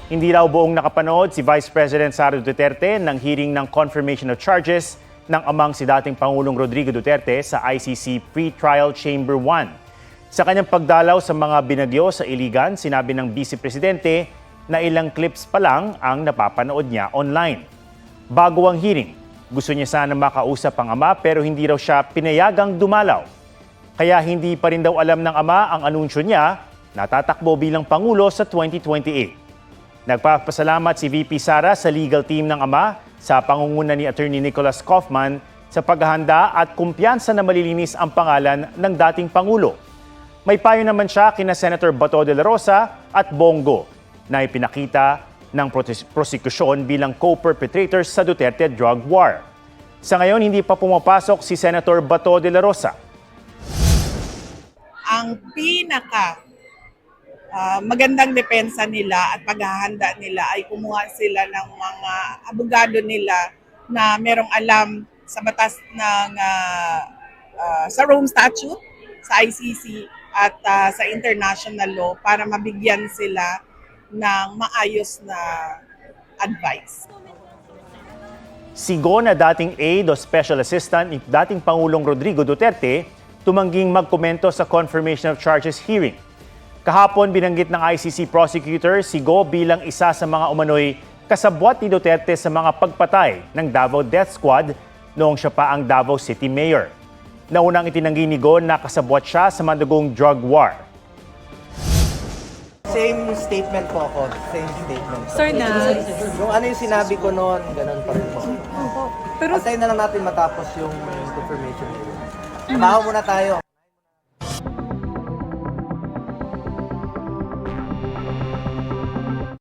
Hindi raw buong nakapanood si Vice President Sara Duterte ng hearing ng confirmation of charges ng amang si dating Pangulong Rodrigo Duterte sa ICC Pre-Trial Chamber 1. Sa kanyang pagdalaw sa mga binagyo sa Iligan, sinabi ng Vice Presidente na ilang clips pa lang ang napapanood niya online. Bago ang hearing, gusto niya sana makausap ang ama pero hindi raw siya pinayagang dumalaw. Kaya hindi pa rin daw alam ng ama ang anunsyo niya na tatakbo bilang Pangulo sa 2028. Nagpapasalamat si VP Sara sa legal team ng ama sa pangunguna ni Attorney Nicholas Kaufman sa paghahanda at kumpiyansa na malilinis ang pangalan ng dating Pangulo. May payo naman siya kina Senator Bato de la Rosa at Bongo na ipinakita ng prosekusyon bilang co-perpetrators sa Duterte drug war. Sa ngayon, hindi pa pumapasok si Senator Bato de la Rosa. Ang magandang depensa nila at paghahanda nila ay kumuha sila ng mga abogado nila na merong alam sa batas ng sa Rome Statute, sa ICC at sa international law para mabigyan sila ng maayos na advice. Si Go na dating aide o special assistant ni dating Pangulong Rodrigo Duterte tumangging magkomento sa confirmation of charges hearing. Kahapon binanggit ng ICC prosecutor si Go bilang isa sa mga umano'y kasabwat ni Duterte sa mga pagpatay ng Davao Death Squad noong siya pa ang Davao City Mayor. Naunang itinanggi ni Go na kasabwat siya sa mandugong drug war. Same statement po ako, same statement. Sir, na. Yung ano yung sinabi ko noon, ganun pa rin po. Pero Antayin na lang natin matapos yung confirmation. Trabaho muna tayo.